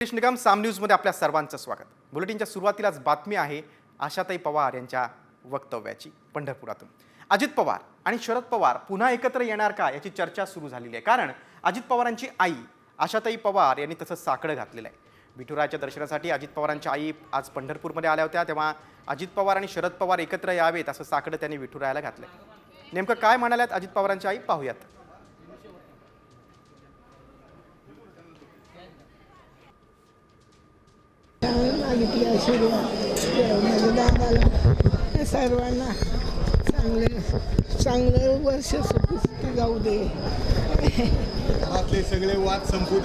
निगम साम न्यूजमध्ये आपल्या सर्वांचं स्वागत। बुलेटिनच्या सुरुवातीलाच बातमी आहे आशाताई पवार यांच्या वक्तव्याची पंढरपुरातून। अजित पवार आणि शरद पवार पुन्हा एकत्र येणार का याची चर्चा सुरू झालेली आहे, कारण अजित पवारांची आई आशाताई पवार यांनी तसं साकडं घातलेलं आहे। विठुरायाच्या दर्शनासाठी अजित पवारांच्या आई आज पंढरपूरमध्ये आल्या होत्या, तेव्हा अजित पवार आणि शरद पवार एकत्र यावेत असं साकडं त्यांनी विठुरायाला घातलंय। नेमकं काय म्हणाल्यात अजित पवारांची आई पाहूयात। मागितली आशीर्वाद माझ्या दादाला सर्वांना चांगलं वर्ष सुखी जाऊ दे, घरातले सगळे वाद संपू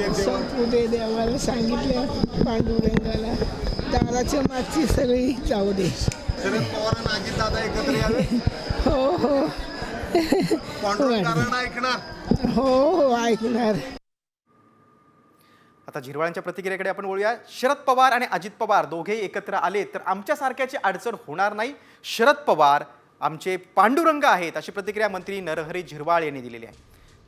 दे देवाला सांगितलं। पांडुरंगाला दाराच्या मागची सगळी जाऊ दे। शरद पवार आणि अजित दादा एकत्र यावे। हो हो पांडुरंगाला ऐकणार। हो ऐकणार। आता झिरवाळांच्या प्रतिक्रियेकडे आपण बोलूया। शरद पवार आणि अजित पवार दोघेही एकत्र आले तर आमच्यासारख्याची अडचण होणार नाही। शरद पवार आमचे पांडुरंग आहेत, अशी प्रतिक्रिया मंत्री नरहरी झिरवाळ यांनी दिलेली आहे।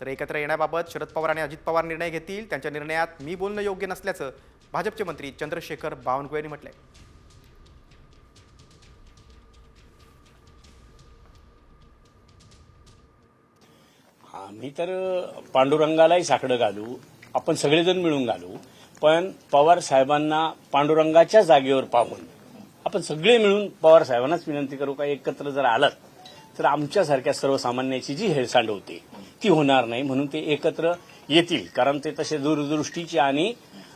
तर एकत्र येण्याबाबत शरद पवार आणि अजित पवार निर्णय घेतील, त्यांच्या निर्णयात मी बोलणं योग्य नसल्याचं भाजपचे मंत्री चंद्रशेखर बावनकुळे यांनी म्हटलंय। आम्ही तर पांडुरंगालाही साकडं घालू, आपण सगळेजण मिळून घालू, पण पवार साहेबांना पांडुरंगाच्या जागेवर पाहून आपण सगळे मिळून पवार साहेबांनाच विनंती करू का एकत्र जर आलात तर आमच्यासारख्या सर्वसामान्याची जी हेळसांड होते ती होणार नाही, म्हणून ते एकत्र येतील। कारण ते तसे दूरदृष्टीचे आणि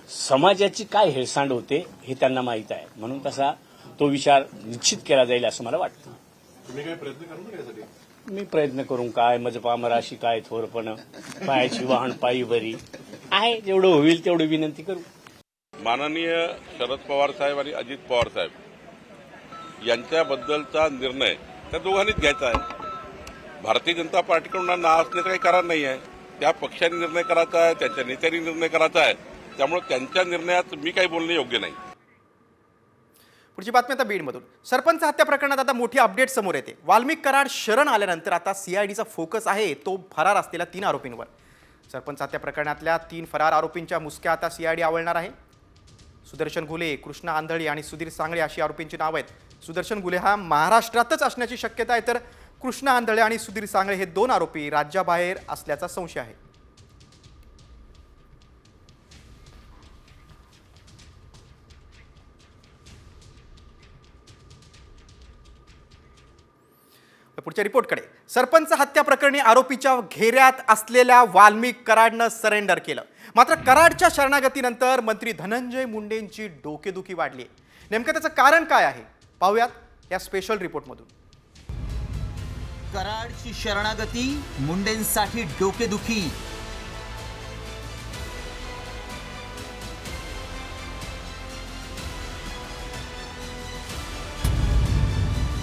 समाजाची काय हेळसांड होते हे त्यांना माहीत आहे, म्हणून तसा तो विचार निश्चित केला जाईल असं मला वाटतं। तुम्ही काय प्रयत्न करू नका यासाठी? मी प्रयत्न करून काय मज पामराशी काय थोरपण पायाची वाहन पायी बरी आहे, जेवढं होईल तेवढी विनंती करू। माननीय शरद पवार साहेब आणि अजित पवार साहेब यांच्याबद्दलचा निर्णय त्या दोघांनीच घ्यायचा आहे। भारतीय जनता पार्टीकडून ना असण्याचा काही कारण नाही आहे, त्या पक्षाने निर्णय करायचा आहे, त्यांच्या नेत्यांनी निर्णय करायचा आहे, त्यामुळे त्यांच्या निर्णयात मी काही बोलणे योग्य नाही। पुढची बातमी आता बीडमधून। सरपंच हत्या प्रकरणात आता मोठी अपडेट समोर येते। वाल्मिक कराड शरण आल्यानंतर आता सीआयडीचा फोकस आहे तो फरार असलेल्या 3 आरोपींवर। सरपंच हत्या प्रकरणातल्या 3 फरार आरोपींच्या मुसक्या आता सीआयडी आवळणार आहे। सुदर्शन घुले, कृष्णा आंधळी आणि सुधीर सांगळे अशी आरोपींची नाव आहेत। सुदर्शन घुले हा महाराष्ट्रातच असण्याची शक्यता आहे, तर कृष्णा आंधळे आणि सुधीर सांगळे हे 2 आरोपी राज्याबाहेर असल्याचा संशय आहे। पुढच्या रिपोर्टकडे। सरपंच हत्या प्रकरणी आरोपीच्या घेऱ्यात असलेल्या वाल्मिक कराडनं सरेंडर केलं, मात्र कराडच्या शरणागतीनंतर मंत्री धनंजय मुंडेंची डोकेदुखी वाढली। नेमकं त्याचं कारण काय आहे पाहूयात या स्पेशल रिपोर्टमधून। कराडची शरणागती, मुंडेंसाठी डोकेदुखी।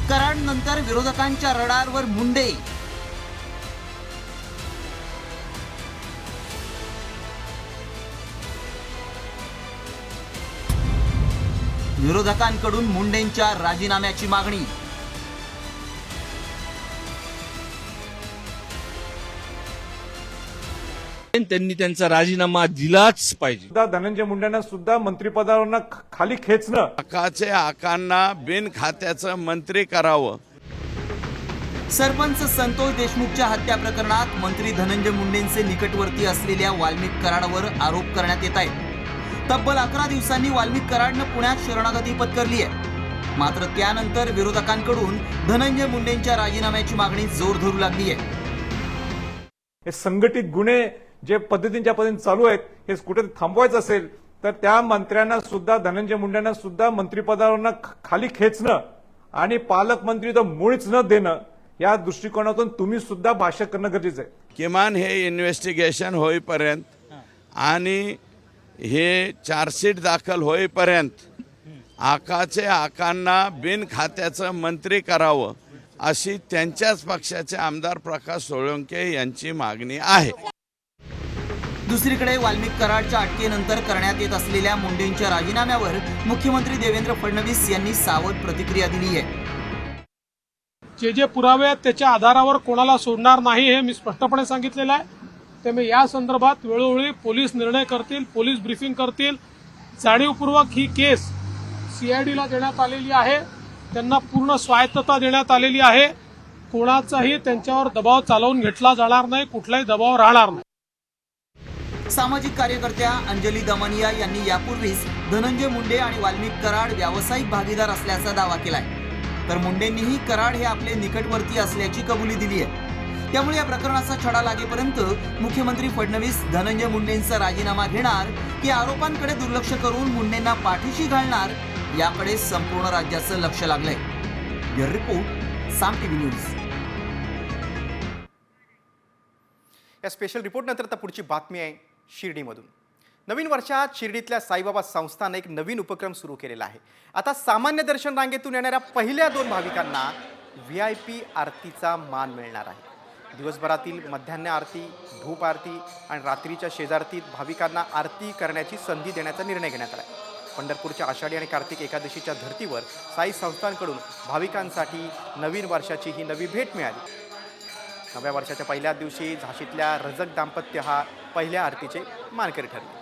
कराड नंतर विरोधकांच्या रडारवर मुंडे। विरोधकांकडून मुंडेंच्या राजीनाम्याची मागणी। त्यांनी त्यांचा राजीनामा दिलाच पाहिजे। धनंजय मुंडेंना सुद्धा मंत्रिपदावरनं खाली खेचणं, आकाचे आकांना बिन खात्याचं मंत्री करावं। सरपंच संतोष देशमुखच्या हत्या प्रकरणात मंत्री धनंजय मुंडेंचे निकटवर्ती असलेल्या वाल्मिक कराडवर आरोप करण्यात येत आहेत। तब्बल 11 दिवसांनी वाल्मिक कराडनं पुण्यात शरणागती पत्करली आहे, मात्र त्यानंतर विरोधकांकडून धनंजय मुंडेंच्या राजीनाम्याची मागणी जोर धरू लागली आहे। हे संघटित गुन्हे जे पद्धतीने चालू आहेत हे कुठे थांबवायचं असेल तर त्या मंत्र्यांना सुद्धा, धनंजय मुंडेंना सुद्धा मंत्रिपदावरनं खाली खेचणं आणि पालकमंत्री तर मुळीच न देणं, या दृष्टिकोनातून तुम्ही सुद्धा भाष्य करणं गरजेचं आहे। किमान हे इन्व्हेस्टिगेशन होईपर्यंत आणि हे चार्जशीट दाखल होईपर्यंत आकाचे आकांना बिन खात्याचं मंत्री करावं अशी त्यांच्याच पक्षाचे आमदार प्रकाश सोळंके यांची मागणी आहे। दुसरीकडे वाल्मिक कराडच्या अटकेनंतर करण्यात येत असलेल्या मुंडेंच्या राजीनाम्यावर मुख्यमंत्री देवेंद्र फडणवीस यांनी सावध प्रतिक्रिया दिली आहे। जे पुरावे आहेत त्याच्या आधारावर कोणाला सोडणार नाही हे मी स्पष्टपणे सांगितलेलं आहे। त्यामुळे या संदर्भात वेळोवेळी पोलीस निर्णय करतील, पोलीस ब्रीफिंग करतील, जाणीवपूर्वक ही केस CIDला देण्यात आलेली आहे. त्यांना पूर्ण स्वायत्तता देण्यात आलेली आहे. कोणाचाही त्यांच्यावर दबाव चालवून घेतला जाणार नाही, कुठलाही दबाव राहणार नाही. सामाजिक कार्यकर्त्या अंजली दमनिया यांनी यापूर्वीच धनंजय मुंडे आणि वाल्मिक कराड व्यावसायिक भागीदार असल्याचा दावा केलाय. तर मुंडेंनीही कराड हे आपले निकटवर्ती असल्याची कबुली दिली आहे. त्यामुळे या प्रकरणाचा छडा लागेपर्यंत मुख्यमंत्री फडणवीस धनंजय मुंडेंचा राजीनामा घेणार की आरोपांकडे दुर्लक्ष करून मुंडेंना पाठीशी घालणार याकडे संपूर्ण राज्याचं लक्ष लागलंय. ब्युरो रिपोर्ट, साम टीव्ही न्यूज. या स्पेशल रिपोर्टनंतर आता पुढची बातमी आहे शिर्डीमधून. नवीन वर्षात शिर्डीतल्या साईबाबा संस्थानं एक नवीन उपक्रम सुरू केलेला आहे. आता सामान्य दर्शन रांगेतून येणाऱ्या पहिल्या 2 भाविकांना VIP आरतीचा मान मिळणार आहे. दिवसभरातील मध्यान्ह आरती, धूप आरती आणि रात्रीच्या शेजारतीत भाविकांना आरती करण्याची संधी देण्याचा निर्णय घेण्यात आला आहे. पंढरपूरच्या आषाढी आणि कार्तिक एकादशीच्या धर्तीवर साई संस्थांकडून भाविकांसाठी नवीन वर्षाची ही नवी भेट मिळाली. नव्या वर्षाच्या पहिल्या दिवशी झाशीतल्या रजक दाम्पत्य हा पहिल्या आरतीचे मानकरी ठरले.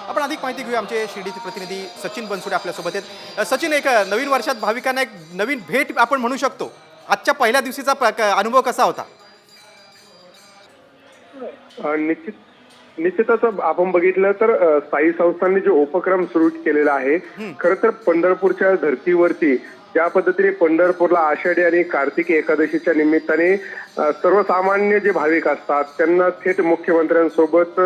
आपण अधिक माहिती घेऊया. आमचे शिर्डीचे प्रतिनिधी सचिन बनसोडे आपल्यासोबत आहेत. सचिन, एक नवीन वर्षात भाविकांना एक नवीन भेट आपण म्हणू शकतो. आजच्या पहिल्या दिवशीचा अनुभव कसा होता? निश्चितच आपण बघितलं तर साई संस्थांनी जो उपक्रम सुरू केलेला आहे, खरं तर पंढरपूरच्या धर्तीवरती ज्या पद्धतीने पंढरपूरला आषाढी आणि कार्तिकी एकादशीच्या निमित्ताने सर्वसामान्य जे भाविक असतात त्यांना थेट मुख्यमंत्र्यांसोबत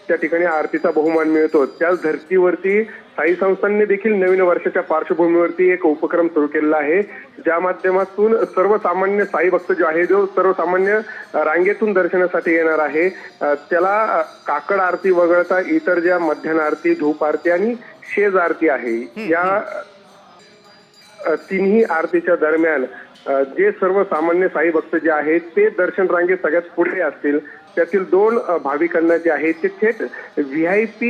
त्या ठिकाणी आरतीचा बहुमान मिळतो, त्याच धर्तीवरती साई संस्थांनी देखील नवीन वर्षाच्या पार्श्वभूमीवरती एक उपक्रम सुरू केलेला आहे, ज्या माध्यमातून सर्वसामान्य साई भक्त जो आहे, जो सर्वसामान्य रांगेतून दर्शनासाठी येणार आहे, त्याला काकड आरती वगळता इतर ज्या मध्यान्ह आरती, धूप आरती आणि शेज आरती आहे, या तिन्ही आरतीच्या दरम्यान जे सर्वसामान्य साई भक्त जे आहेत ते दर्शन रांगेत सगळ्यात पुढे असतील, त्यातील 2 भाविकांना जे आहे ते थेट VIP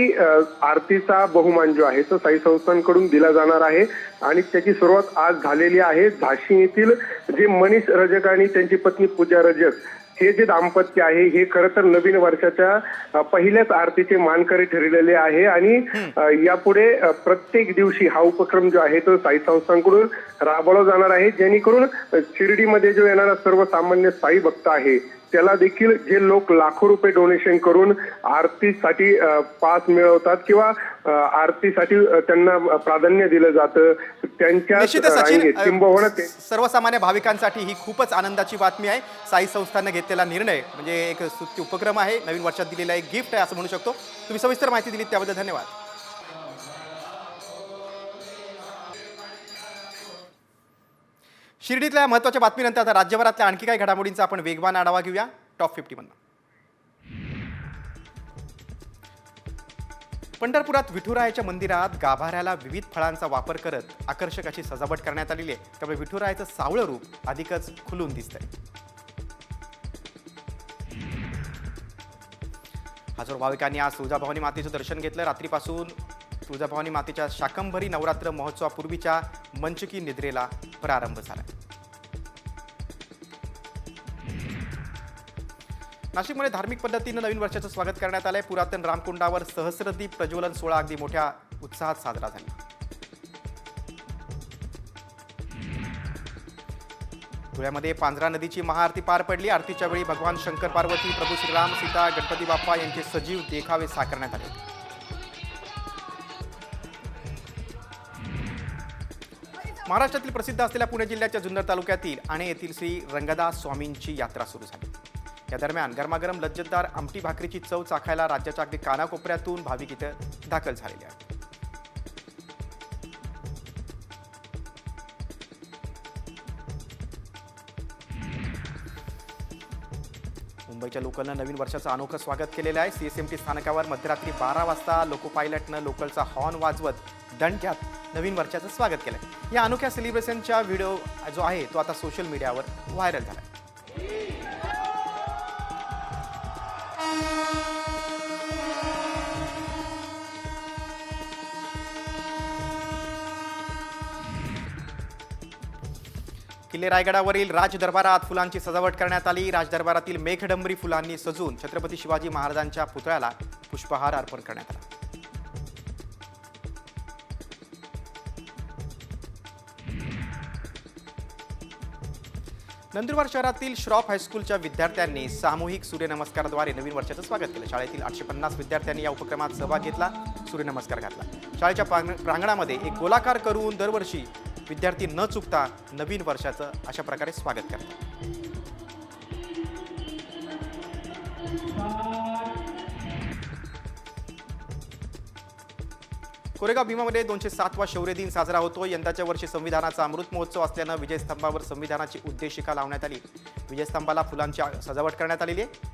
आरतीचा बहुमान जो आहे तो साई संस्थांकडून दिला जाणार आहे. आणि त्याची सुरुवात आज झालेली आहे. झाशी येथील जे मनीष रजक आणि त्यांची पत्नी पूजा रजक हे जे दाम्पत्य आहे हे खरं तर नवीन वर्षाच्या पहिल्याच आरतीचे मानकरी ठरलेले आहे. आणि यापुढे प्रत्येक दिवशी हा उपक्रम जो आहे तो साई संस्थांकडून राबवला जाणार आहे, जेणेकरून शिर्डीमध्ये जो येणारा सर्वसामान्य साई भक्त आहे त्याला देखील जे लोक लाखो रुपये डोनेशन करून आरतीसाठी पास मिळवतात किंवा आरतीसाठी त्यांना प्राधान्य दिलं जातं, त्यांच्या सर्वसामान्य भाविकांसाठी ही खूपच आनंदाची बातमी आहे. साई संस्थानं घेतलेला निर्णय म्हणजे एक स्तुत्य उपक्रम आहे, नवीन वर्षात दिलेला एक गिफ्ट आहे असं म्हणू शकतो. तुम्ही सविस्तर माहिती दिली त्याबद्दल धन्यवाद. शिर्डीतल्या महत्त्वाच्या बातमीनंतर आता राज्यभरातल्या आणखी काही घडामोडींचा आपण वेगवान आढावा घेऊया टॉप 50 मधून. पंढरपुरात विठुरायाच्या मंदिरात गाभाऱ्याला विविध फळांचा वापर करत आकर्षक अशी सजावट करण्यात आलेली आहे. त्यामुळे विठुरायाचं सावळं रूप अधिकच खुलून दिसतंय. हजारो भाविकांनी आज तुळजाभवानी मातेचं दर्शन घेतलं. रात्रीपासून तुळजाभवानी मातेच्या शाकंभरी नवरात्र महोत्सवापूर्वीच्या मंचकी निद्रेला प्रारंभ झाला. नाशिकमध्ये धार्मिक पद्धतीनं नवीन वर्षाचं स्वागत करण्यात आलंय. पुरातन रामकुंडावर सहस्रदीप प्रज्वलन सोहळा अगदी मोठ्या उत्साहात साजरा झाला. धुळ्यामध्ये पांझरा नदीची महाआरती पार पडली. आरतीच्या वेळी भगवान शंकर पार्वती, प्रभू श्रीराम, सीता, गणपती बाप्पा यांचे सजीव देखावे साकारण्यात आले. महाराष्ट्रातील प्रसिद्ध असलेल्या पुणे जिल्ह्याच्या जुन्नर तालुक्यातील आणे येथील श्री रंगदास स्वामींची यात्रा सुरू झाली. या दरम्यान गरमागरम लज्जतदार आमटी भाकरीची चव चाखायला राज्याच्या अगदी कानाकोपऱ्यातून भाविक इथं दाखल झालेले आहेत. मुंबईच्या लोकलनं नवीन वर्षाचं अनोखं स्वागत केलेलं आहे. CSMT स्थानकावर मध्यरात्री 12 वाजता लोको पायलटनं लोकलचा हॉर्न वाजवत दणक्यात नवीन वर्षाचं स्वागत केलंय. या अनोख्या सेलिब्रेशनचा व्हिडिओ जो आहे तो आता सोशल मीडियावर व्हायरल झाला. किल्ले रायगडावरील राजदरबारात फुलांची सजावट करण्यात आली. राजदरबारातील मेघडंबरी फुलांनी सजून छत्रपती शिवाजी महाराजांच्या पुतळ्याला पुष्पहार अर्पण करण्यात आला. नंदुरबार शहरातील श्रॉफ हायस्कूलच्या विद्यार्थ्यांनी सामूहिक सूर्यनमस्काराद्वारे नवीन वर्षाचं स्वागत केलं. शाळेतील 850 विद्यार्थ्यांनी या उपक्रमात सहभाग घेतला, सूर्यनमस्कार घातला. शाळेच्या प्रांगणामध्ये एक गोलाकार करून दरवर्षी विद्यार्थी न चुकता नवीन वर्षाचं अशा प्रकारे स्वागत करतात. कोरेगाव भीमामध्ये 207वा शौर्य दिन साजरा होतो. यंदाच्या वर्षी संविधानाचा अमृत महोत्सव असल्यानं विजयस्तंभावर संविधानाची उद्देशिका लावण्यात आली. विजयस्तंभाला फुलांची सजावट करण्यात आलेली आहे.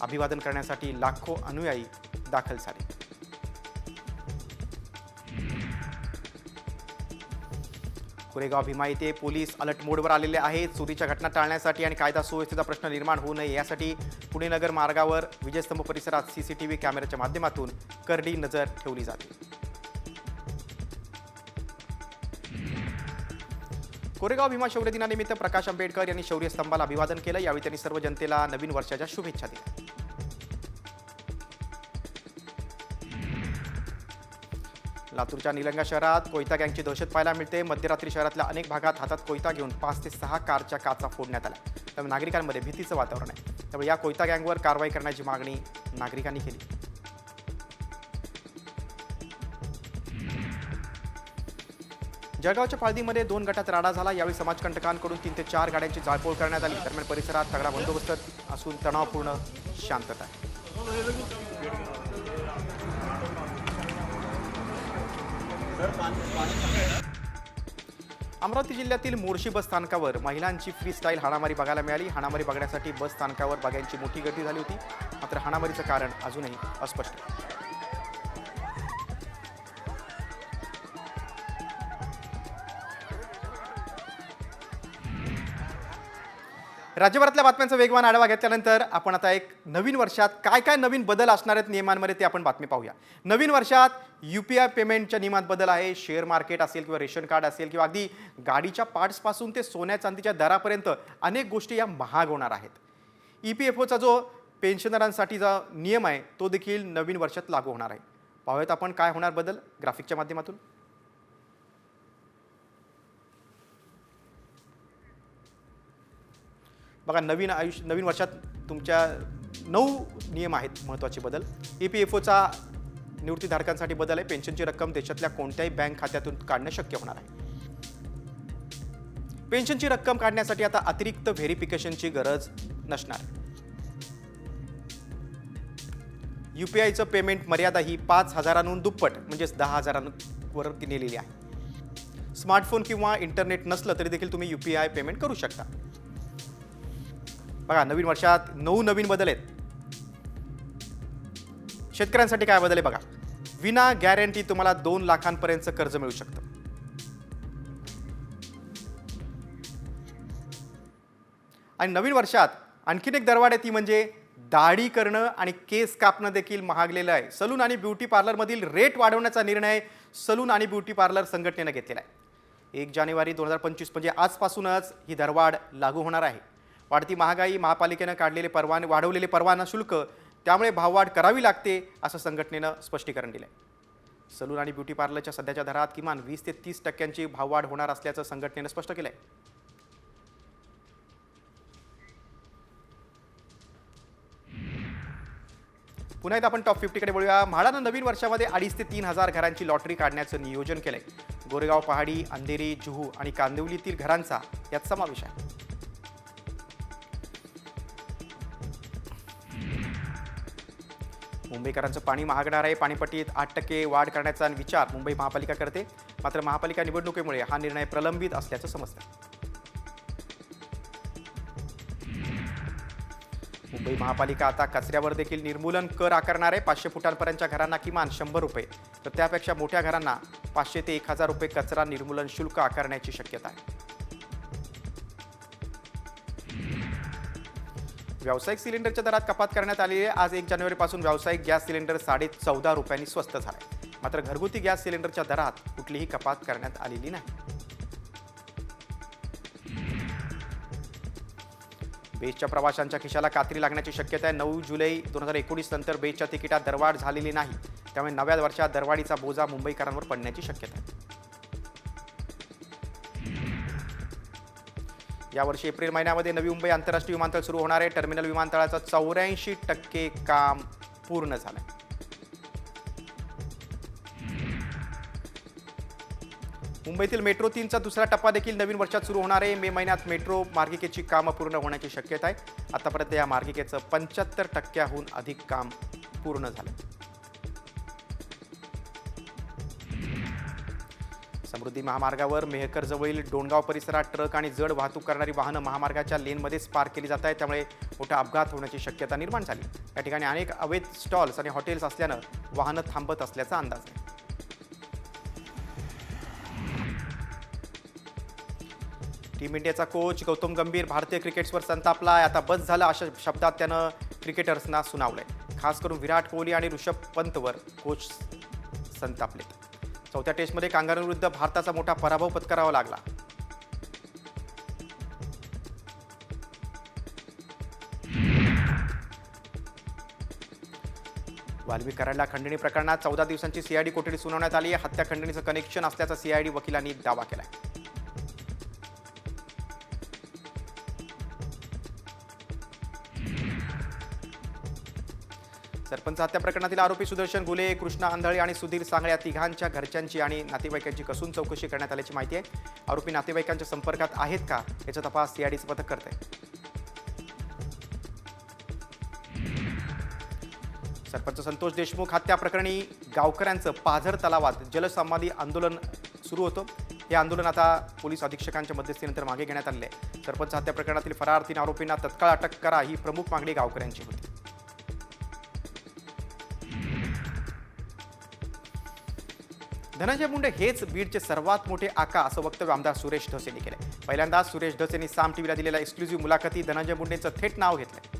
अभिवादन करण्यासाठी लाखो अनुयायी दाखल झाले. कोरेगाव भीमा येथे पोलीस अलर्ट मोडवर आलेले आहेत. चोरीच्या घटना टाळण्यासाठी आणि कायदा सुव्यवस्थेचा प्रश्न निर्माण होऊ नये यासाठी पुणे नगर मार्गावर विजयस्तंभ परिसरात सीसीटीव्ही कॅमेऱ्याच्या माध्यमातून करडी नजर ठेवली जाते. कोरेगाव भीमा शौर्य दिनानिमित्त प्रकाश आंबेडकर यांनी शौर्य स्तंभाला अभिवादन केलं. यावेळी त्यांनी सर्व जनतेला नवीन वर्षाच्या शुभेच्छा दिल्या. लातूरच्या निलंगा शहरात कोयता गँगची दहशत पाहायला मिळते. मध्यरात्री शहरातल्या अनेक भागात हातात कोयता घेऊन 5 ते 6 कारच्या काचा फोडण्यात आल्या. त्यामुळे नागरिकांमध्ये भीतीचं वातावरण आहे. त्यामुळे या कोयता गँगवर कारवाई करण्याची मागणी नागरिकांनी केली. जळगावच्या पाळदीमध्ये 2 गटात राडा झाला. यावेळी समाजकंटकांकडून 3 ते 4 गाड्यांची जाळपोळ करण्यात आली. दरम्यान परिसरात तगडा बंदोबस्त असून तणावपूर्ण शांतता आहे. अमरावती जिल्ह्यातील मोर्शी बस स्थानकावर महिलांची फ्री स्टाईल हाणामारी बघायला मिळाली. हाणामारी बघण्यासाठी बस स्थानकावर बघ्यांची मोठी गर्दी झाली होती. मात्र हाणामारीचं कारण अजूनही अस्पष्ट आहे. राज्यभरातल्या बातम्यांचा वेगवान आढावा घेतल्यानंतर आपण आता एक नवीन वर्षात काय काय नवीन बदल असणार आहेत नियमांमध्ये ते आपण बातमी पाहूया. नवीन वर्षात UPI पेमेंटच्या नियमात बदल आहे. शेअर मार्केट असेल किंवा रेशन कार्ड असेल किंवा अगदी गाडीच्या पार्ट्सपासून ते सोन्या चांदीच्या दरापर्यंत अनेक गोष्टी या महाग होणार आहेत. EPFOचा जो पेन्शनरांसाठीचा नियम आहे तो देखील नवीन वर्षात लागू होणार आहे. पाहूयात आपण काय होणार बदल ग्राफिकच्या माध्यमातून. बघा, नवीन वर्षात तुमच्या 9 नियम आहेत महत्त्वाचे बदल. EPFOचा निवृत्तीधारकांसाठी बदल आहे. पेन्शनची रक्कम देशातल्या कोणत्याही बँक खात्यातून काढणं शक्य होणार आहे. पेन्शनची रक्कम काढण्यासाठी आता अतिरिक्त व्हेरिफिकेशनची गरज नसणार. UPIचं पेमेंट मर्यादा ही 5,000 दुप्पट म्हणजेच 10,000वर नेलेली आहे. स्मार्टफोन किंवा इंटरनेट नसलं तरी देखील तुम्ही UPI पेमेंट करू शकता. बघा, नवीन वर्षात 9 नवीन बदल आहेत. शेतकऱ्यांसाठी काय बदल आहे बघा. विना गॅरंटी तुम्हाला 2 लाखांपर्यंतचं कर्ज मिळू शकतं. आणि नवीन वर्षात आणखीन एक दरवाढ आहे ती म्हणजे दाढी करणं आणि केस कापणं देखील महागलेलं आहे. सलून आणि ब्युटी पार्लरमधील रेट वाढवण्याचा निर्णय सलून आणि ब्युटी पार्लर संघटनेनं घेतलेला आहे. 1 जानेवारी 2025 म्हणजे आजपासूनच ही दरवाढ लागू होणार आहे. वाढती महागाई, महापालिकेनं काढलेले वाढवलेले परवाना शुल्क त्यामुळे भाववाढ करावी लागते असं संघटनेनं स्पष्टीकरण दिलंय. सलून आणि ब्युटी पार्लरच्या सध्याच्या दरात किमान 20 ते 30% भाववाढ होणार असल्याचं संघटनेनं स्पष्ट केलंय. पुन्हा एकदा आपण टॉप 50 कडे वळूया. म्हाडानं नवीन वर्षामध्ये 2,500 ते 3,000 घरांची लॉटरी काढण्याचं नियोजन केलंय. गोरेगाव, पहाडी, अंधेरी, जुहू आणि कांदिवलीतील घरांचा यात समावेश आहे. मुंबईकरांचं पाणी महागणार आहे. पाणीपट्टीत 8% वाढ करण्याचा विचार मुंबई महापालिका करते. मात्र महापालिका निवडणुकीमुळे हा निर्णय प्रलंबित असल्याचं समजतं. मुंबई महापालिका आता कचऱ्यावर देखील निर्मूलन कर आकारणार आहे. 500 फुटांपर्यंतच्या घरांना किमान 100 रुपये तर त्यापेक्षा मोठ्या घरांना 500 ते 1,000 रुपये कचरा निर्मूलन शुल्क आकारण्याची शक्यता आहे. व्यावसायिक सिलेंडरच्या दरात कपात करण्यात आली आहे. आज 1 जानेवारीपासून व्यावसायिक गॅस सिलेंडर 14.5 रुपयांनी स्वस्त झालाय. मात्र घरगुती गॅस सिलेंडरच्या दरात कुठलीही कपात करण्यात आलेली नाही. बेस्टच्या प्रवाशांच्या खिशाला कात्री लागण्याची शक्यता आहे. 9 जुलै 2019 नंतर बेस्टच्या तिकिटात दरवाढ झालेली नाही, त्यामुळे नव्या वर्षात दरवाढीचा बोजा मुंबईकरांवर पडण्याची शक्यता आहे. यावर्षी एप्रिल महिन्यामध्ये नवी मुंबई आंतरराष्ट्रीय विमानतळ सुरू होणार आहे. टर्मिनल विमानतळाचं 84% काम पूर्ण झालंय. मुंबईतील मेट्रो 3चा दुसरा टप्पा देखील नवीन वर्षात सुरू होणार आहे. मे महिन्यात मेट्रो मार्गिकेची कामं पूर्ण होण्याची शक्यता आहे. आतापर्यंत या मार्गिकेचं 75%हून अधिक काम पूर्ण झालं. समृद्धी महामार्गावर मेहकर जवळील डोणगाव परिसरात ट्रक आणि जड वाहतूक करणारी वाहनं महामार्गाच्या लेनमध्येच पार्क केली जात आहेत, त्यामुळे मोठा अपघात होण्याची शक्यता निर्माण झाली. या ठिकाणी अनेक अवैध स्टॉल्स आणि हॉटेल्स असल्यानं वाहनं थांबत असल्याचा अंदाज आहे. टीम इंडियाचा कोच गौतम गंभीर भारतीय क्रिकेटर्सवर संतापलाय. आता बस झालं अशा शब्दात त्यानं क्रिकेटर्सना सुनावलंय. खास करून विराट कोहली आणि ऋषभ पंतवर कोच संतापलेत. चौथ्या टेस्टमध्ये कांगारूंविरुद्ध भारताचा मोठा पराभव पत्करावा लागला. वाल्मिक कराडला खंडणी प्रकरणात 14 दिवसांची सीआयडी कोठडी सुनावण्यात आली आहे. हत्या खंडणीचं कनेक्शन असल्याचा सीआयडी वकिलांनी दावा केलाय. सरपंच हत्या प्रकरणातील आरोपी सुदर्शन घुले, कृष्णा आंधळे आणि सुधीर सांगळे या तिघांच्या घरच्यांची आणि नातेवाईकांची कसून चौकशी करण्यात आल्याची माहिती आहे. आरोपी नातेवाईकांच्या संपर्कात आहेत का याचा तपास सीआयडीचं पथक करत आहे. सरपंच संतोष देशमुख हत्या प्रकरणी गावकऱ्यांचं पाझर तलावात जलसमाधी आंदोलन सुरू होतं. हे आंदोलन आता पोलीस अधीक्षकांच्या मध्यस्थीनंतर मागे घेण्यात आले आहे. सरपंच हत्या प्रकरणातील फरार 3 आरोपींना तत्काळ अटक करा ही प्रमुख मागणी गावकऱ्यांची होती. धनंजय मुंडे हेच बीडचे सर्वात मोठे आका असं वक्तव्य आमदार सुरेश धस यांनी केलंय. पहिल्यांदाच सुरेश धस यांनी साम टीव्हीला दिलेल्या एक्सक्लुझिव्ह मुलाखती धनंजय मुंडेंचं थेट नाव घेतलंय.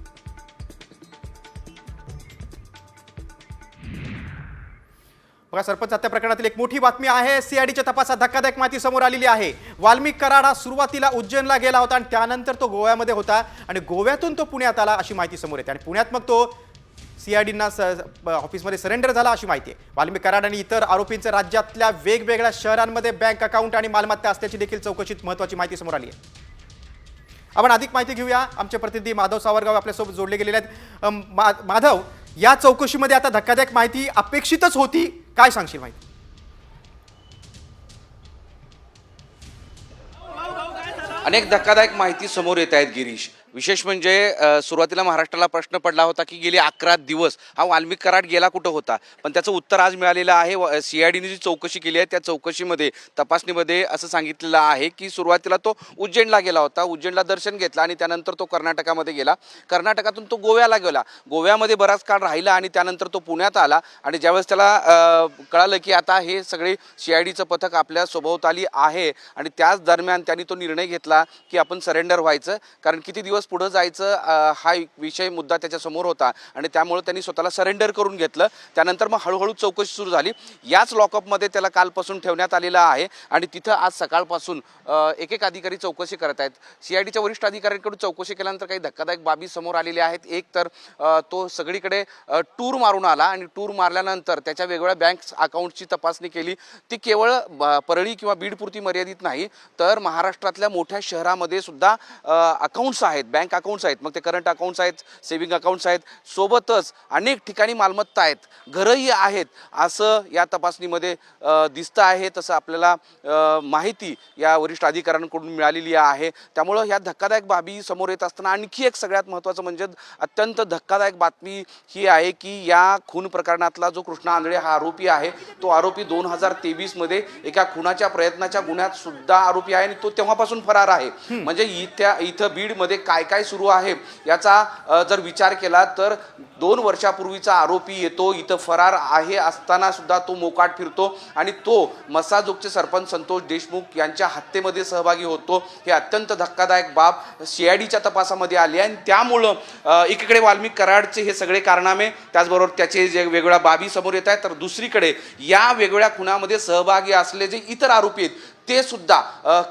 बघा, सरपंच हत्या प्रकरणातील एक मोठी बातमी आहे. सीआयडीच्या तपासात धक्कादायक माहिती समोर आलेली आहे. वाल्मिक कराड हा सुरुवातीला उज्जैनला गेला होता आणि त्यानंतर तो गोव्यामध्ये होता आणि गोव्यातून तो पुण्यात आला अशी माहिती समोर येते आणि पुण्यात मग तो सीआयडींना ऑफिसमध्ये सरेंडर झाला अशी माहिती आहे. वाल्मिक कराड आणि इतर आरोपींचं राज्यातल्या वेगवेगळ्या शहरांमध्ये बँक अकाउंट आणि मालमत्ता असल्याची देखील चौकशीत महत्त्वाची माहिती समोर आली आहे. आपण अधिक माहिती घेऊया. आमचे प्रतिनिधी माधव सावरगाव आपल्यासोबत जोडले गेलेले आहेत. माधव, या चौकशीमध्ये आता धक्कादायक माहिती अपेक्षितच होती, काय सांगशील माहिती? अनेक धक्कादायक माहिती समोर येत आहेत गिरीश. विशेष म्हणजे सुरुवातीला महाराष्ट्राला प्रश्न पडला होता की गेले 11 दिवस हा वाल्मिक कराड गेला कुठं होता, पण त्याचं उत्तर आज मिळालेलं आहे. सीआयडीने जी चौकशी केली आहे त्या चौकशीमध्ये तपासणीमध्ये असं सांगितलेलं आहे की सुरुवातीला तो उज्जैनला गेला होता, उज्जैनला दर्शन घेतलं आणि त्यानंतर तो कर्नाटकामध्ये गेला, कर्नाटकातून तो गोव्याला गेला, गोव्यामध्ये बराच काळ राहिला आणि त्यानंतर तो पुण्यात आला आणि ज्यावेळेस त्याला कळालं की आता हे सगळे सीआयडीचं पथक आपल्या सभोवताली आहे आणि त्याच दरम्यान त्यांनी तो निर्णय घेतला की आपण सरेंडर व्हायचं, कारण किती दिवस पुढे जायचं हा विषय मुद्दा त्याच्या समोर होता आणि त्यामुळे त्यांनी स्वतःला सरेंडर करून घेतलं. त्यानंतर मग हळूहळू चौकशी सुरू झाली. याच लॉकअपमध्ये त्याला कालपासून ठेवण्यात आलेलं आहे आणि तिथं आज सकाळपासून एक एक अधिकारी चौकशी करत आहेत. सीआयडीच्या वरिष्ठ अधिकाऱ्यांकडून चौकशी केल्यानंतर काही धक्कादायक बाबी समोर आलेल्या आहेत. एक तर तो सगळीकडे टूर मारून आला आणि टूर मारल्यानंतर त्याच्या वेगवेगळ्या बँक अकाउंटची तपासणी केली. ती केवळ परळी किंवा बीडपुरती मर्यादित नाही तर महाराष्ट्रातल्या मोठ्या शहरामध्ये सुद्धा अकाउंट्स आहेत, बँक अकाउंट्स आहेत, मग ते करंट अकाउंट्स आहेत, सेव्हिंग अकाउंट्स आहेत, सोबतच अनेक ठिकाणी मालमत्ता आहेत, घरंही आहेत असं या तपासणीमध्ये दिसतं आहे. तसं आपल्याला माहिती या वरिष्ठ अधिकाऱ्यांकडून मिळालेली आहे. त्यामुळं ह्या धक्कादायक बाबी समोर येत असताना आणखी एक सगळ्यात महत्त्वाचं म्हणजे अत्यंत धक्कादायक बातमी ही आहे की या खून प्रकरणातला जो कृष्णा आंधळे हा आरोपी आहे तो आरोपी 2023 मध्ये एका खुनाच्या प्रयत्नाच्या गुन्ह्यात सुद्धा आरोपी आहे आणि तो तेव्हापासून फरार आहे. म्हणजे इथं बीडमध्ये काय काय सुरू आहे याचा जर विचार केला तर 2 वर्षापूर्वीचा आरोपी येतो, इथं फरार आहे असताना सुद्धा तो मोकाट फिरतो आणि तो मसाजोगचे सरपंच संतोष देशमुख यांच्या हत्येमध्ये सहभागी होतो. हे अत्यंत धक्कादायक बाब सीआयडीच्या तपासामध्ये आली आणि त्यामुळं एकीकडे वाल्मिक कराडचे हे सगळे कारनामे, त्याचबरोबर त्याचे जे वेगवेगळ्या बाबी समोर येत आहेत, तर दुसरीकडे या वेगवेगळ्या खुनामध्ये सहभागी असलेले जे इतर आरोपी आहेत ते सुद्धा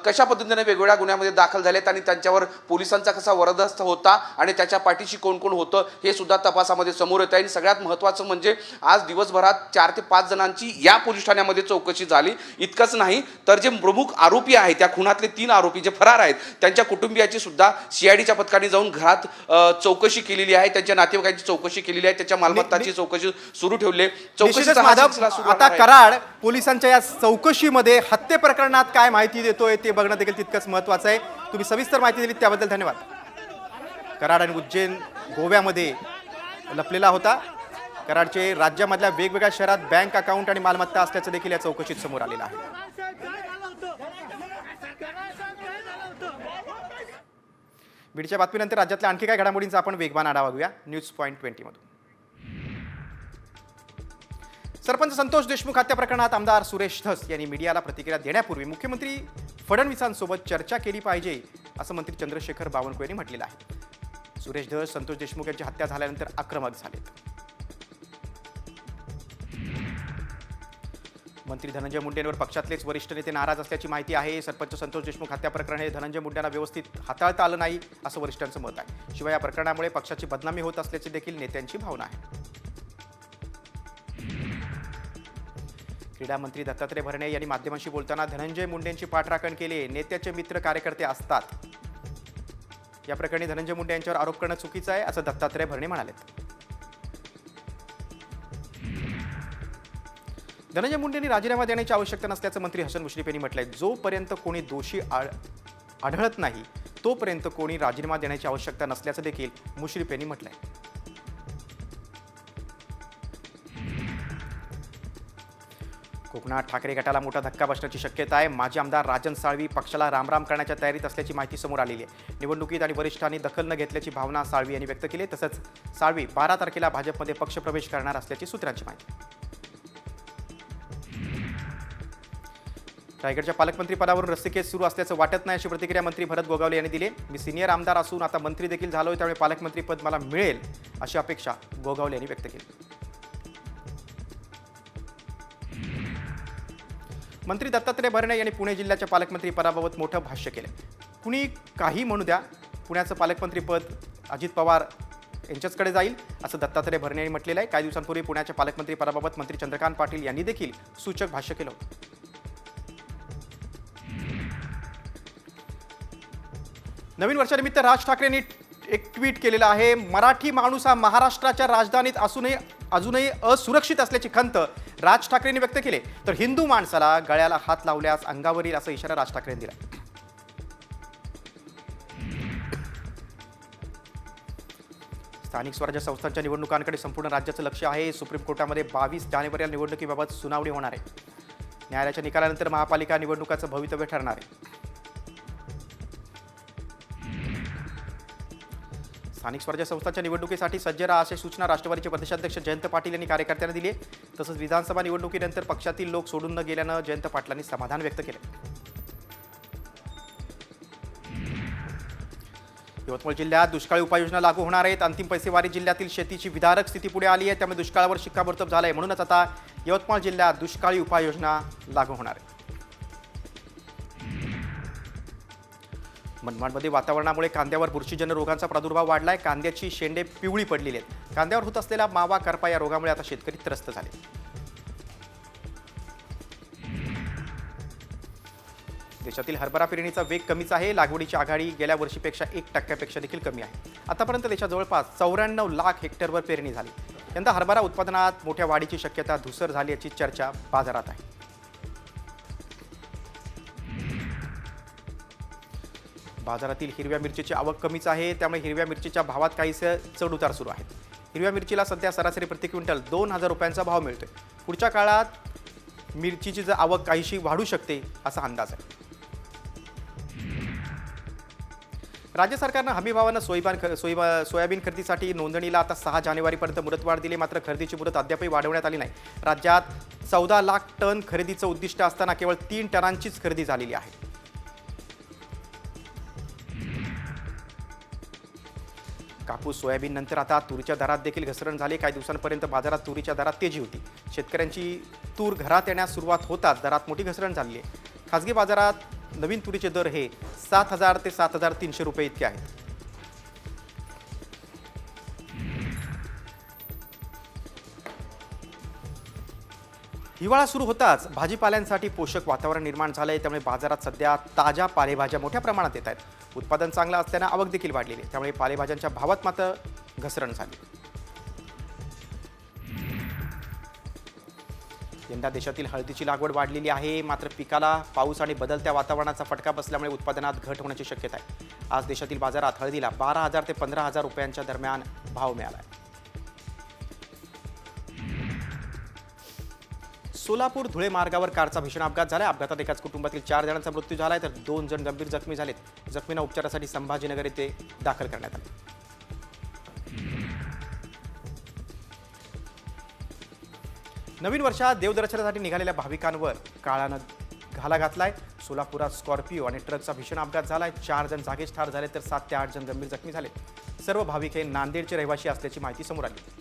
कशा पद्धतीने वेगवेगळ्या गुन्ह्यामध्ये दाखल झालेत आणि त्यांच्यावर पोलिसांचा कसा वरदहस्त होता आणि त्याच्या पाठीशी कोण कोण होतं हे सुद्धा तपासामध्ये समोर येत आहे. आणि सगळ्यात महत्त्वाचं म्हणजे आज दिवसभरात 4 ते 5 जणांची या पोलीस ठाण्यामध्ये चौकशी झाली. इतकंच नाही तर जे प्रमुख आरोपी आहेत त्या खुनातले 3 आरोपी जे फरार आहेत त्यांच्या कुटुंबियाची सुद्धा सीआयडीच्या पथकाने जाऊन घरात चौकशी केलेली आहे, त्यांच्या नातेवाईकांची चौकशी केलेली आहे, त्याच्या मालमत्ताची चौकशी सुरू ठेवली. निश्चितच माधव, आता कराड पोलिसांच्या या चौकशीमध्ये हत्ये प्रकरणात काय माहिती देतोय ते बघणं देखील तितकंच महत्वाचं आहे. तुम्ही सविस्तर माहिती दिली त्याबद्दल धन्यवाद. कराड आणि उज्जैन गोव्यामध्ये लपलेला होता. कराडचे राज्यामधल्या वेगवेगळ्या शहरात बँक अकाउंट आणि मालमत्ता असल्याचं देखील या चौकशीत समोर आलेलं आहे. बीडच्या बातमीनंतर राज्यातल्या आणखी काय घडामोडींचा आपण वेगवान आढावा घेऊया न्यूज पॉइंट 20 मधून. सरपंच संतोष देशमुख हत्या प्रकरणात आमदार सुरेश धस यांनी मीडियाला प्रतिक्रिया देण्यापूर्वी मुख्यमंत्री फडणवीसांसोबत चर्चा केली पाहिजे असं मंत्री चंद्रशेखर बावनकुळे यांनी म्हटलेलं आहे. सुरेश धस संतोष देशमुख यांची हत्या झाल्यानंतर आक्रमक झालेत. मंत्री धनंजय मुंडेंवर पक्षातलेच वरिष्ठ नेते नाराज असल्याची माहिती आहे. सरपंच संतोष देशमुख हत्या प्रकरण हे धनंजय मुंडेंना व्यवस्थित हाताळता आलं नाही असं वरिष्ठांचं मत आहे. शिवाय या प्रकरणामुळे पक्षाची बदनामी होत असल्याची देखील नेत्यांची भावना आहे. क्रीडा मंत्री दत्तात्रय भरणे यांनी माध्यमांशी बोलताना धनंजय मुंडेंची पाठराखण केली. नेत्याचे मित्र कार्यकर्ते असतात. या प्रकरणी धनंजय मुंडे यांच्यावर आरोप करणं चुकीचं आहे असं दत्तात्रय भरणे म्हणाले. धनंजय मुंडेंनी राजीनामा देण्याची आवश्यकता नसल्याचं मंत्री हसन मुश्रीफ यांनी म्हटलंय. जोपर्यंत कोणी दोषी आढळत नाही तोपर्यंत कोणी राजीनामा देण्याची आवश्यकता नसल्याचं देखील मुश्रीफ यांनी म्हटलंय. कोकणात ठाकरे गटाला मोठा धक्का बसण्याची शक्यता आहे. माजी आमदार राजन साळवी पक्षाला रामराम करण्याच्या तयारीत असल्याची माहिती समोर आलेली आहे. निवडणुकीत आणि वरिष्ठांनी दखल न घेतल्याची भावना साळवी यांनी व्यक्त केली. तसंच साळवी 12 तारखेला भाजपमध्ये पक्षप्रवेश करणार असल्याची सूत्रांची माहिती. रायगडच्या पालकमंत्री पदावरून रस्सीखेच सुरू असल्याचं वाटत नाही अशी प्रतिक्रिया मंत्री भरत गोगावले यांनी दिली. मी सिनियर आमदार असून आता मंत्री देखील झालोय त्यामुळे पालकमंत्री पद मला मिळेल अशी अपेक्षा गोगावले यांनी व्यक्त केली. मंत्री दत्तात्रय भरणे यांनी पुणे जिल्ह्याच्या पालकमंत्री पदाबाबत मोठं भाष्य केलं. कुणी काही म्हणू द्या, पुण्याचं पालकमंत्रीपद अजित पवार यांच्याचकडे जाईल असं दत्तात्रय भरणे यांनी म्हटलेलं आहे. काही दिवसांपूर्वी पुण्याच्या पालकमंत्री पदाबाबत मंत्री चंद्रकांत पाटील यांनी देखील सूचक भाष्य केलं होतं. नवीन वर्षानिमित्त राज ठाकरेंनी एक ट्विट केलेलं आहे. मराठी माणूस हा महाराष्ट्राच्या राजधानीत अजूनही असुरक्षित असल्याची खंत राज ठाकरेंनी व्यक्त केली. तर हिंदू माणसाला गळ्याला हात लावल्यास अंगावर येईल असा इशारा राज ठाकरेंनी दिला. स्थानिक स्वराज्य संस्थांच्या निवडणुकांकडे संपूर्ण राज्याचं लक्ष आहे. सुप्रीम कोर्टामध्ये 22 जानेवारीला निवडणुकीबाबत सुनावणी होणार आहे. न्यायालयाच्या निकालानंतर महापालिका निवडणुकाचं भवितव्य ठरणार आहे. स्थानिक स्वराज्य संस्थांच्या निवडणुकीसाठी सज्ज राहा अशी सूचना राष्ट्रवादीचे प्रदेशाध्यक्ष जयंत पाटील यांनी कार्यकर्त्यांना दिली आहे. तसंच विधानसभा निवडणुकीनंतर पक्षातील लोक सोडून न गेल्यानं जयंत पाटलांनी समाधान व्यक्त केले. यवतमाळ जिल्ह्यात दुष्काळी उपाययोजना लागू होणार आहेत. अंतिम पैसेवारी जिल्ह्यातील शेतीची विदारक स्थिती पुढे आली आहे. त्यामुळे दुष्काळावर शिक्कामोर्तब झालं आहे. म्हणूनच आता यवतमाळ जिल्ह्यात दुष्काळी उपाययोजना लागू होणार आहे. मनमाडमध्ये वातावरणामुळे कांद्यावर बुरशीजन्य रोगांचा प्रादुर्भाव वाढलाय. कांद्याची शेंडे पिवळी पडलेली आहेत. कांद्यावर होत असलेला मावा करपा या रोगामुळे आता शेतकरी त्रस्त झाले. देशातील हरभरा पेरणीचा वेग कमीच आहे. लागवडीची आघाडी गेल्या वर्षीपेक्षा 1% देखील कमी आहे. आतापर्यंत देशात जवळपास 94 लाख हेक्टरवर पेरणी झाली. यंदा हरभरा उत्पादनात मोठ्या वाढीची शक्यता धुसर झाली याची चर्चा बाजारात आहे. बाजारातील हिरव्या मिरचीची आवक कमीच आहे. त्यामुळे हिरव्या मिरचीच्या भावात काहीसे चढउतार सुरू आहेत. हिरव्या मिरचीला सध्या सरासरी प्रति क्विंटल 2000 रुपयांचा भाव मिळतोय. पुढच्या काळात मिरचीची आवक काहीशी वाढू शकते असा अंदाज आहे. राज्य सरकारनं हमीभावानं सोयाबीन खरेदीसाठी नोंदणीला आता 6 जानेवारीपर्यंत मुदतवाढ दिली. मात्र खरेदीची मुदत अद्यापही वाढवण्यात आली नाही. राज्यात 14 लाख टन खरेदीचं उद्दिष्ट असताना केवळ 3 टनांचीच खरेदी झालेली आहे. कापूस सोयाबीन नंतर आता तुरीच्या दरात देखील घसरण झाली. काही दिवसांपर्यंत बाजारात तुरीच्या दरात तेजी होती. शेतकऱ्यांची तूर घरात येण्यास सुरुवात होताच दरात मोठी घसरण झाली आहे. खासगी बाजारात नवीन तुरीचे दर हे 7,000 ते 7,300 रुपये इतके आहेत. हिवाळा सुरू होताच भाजीपाल्यांसाठी पोषक वातावरण निर्माण झालंय. त्यामुळे बाजारात सध्या ताज्या पालेभाज्या मोठ्या प्रमाणात येत आहेत. उत्पादन चांगलं असल्यानं आवक देखील वाढलेली आहे. त्यामुळे पालेभाज्यांच्या भावात मात्र घसरण झाली. यंदा देशातील हळदीची लागवड वाढलेली आहे. मात्र पिकाला पाऊस आणि बदलत्या वातावरणाचा फटका बसल्यामुळे उत्पादनात घट होण्याची शक्यता आहे. आज देशातील बाजारात हळदीला 12,000 ते 15,000 रुपयांच्या दरम्यान भाव मिळाला आहे. सोलापूर धुळे मार्गावर कारचा भीषण अपघात झाला. अपघातात एकाच कुटुंबातील 4 जणांचा मृत्यू झालाय तर 2 जण गंभीर जखमी झालेत. जखमींना उपचारासाठी संभाजीनगर येथे दाखल करण्यात आले. नवीन वर्षात देवदर्शनासाठी निघालेल्या भाविकांवर काळानं घाला घातलाय. सोलापुरात स्कॉर्पिओ आणि ट्रकचा भीषण अपघात झालाय. 4 जण जागीच ठार झाले तर 7 ते 8 जण गंभीर जखमी झाले. सर्व भाविक हे नांदेडचे रहिवासी असल्याची माहिती समोर आली.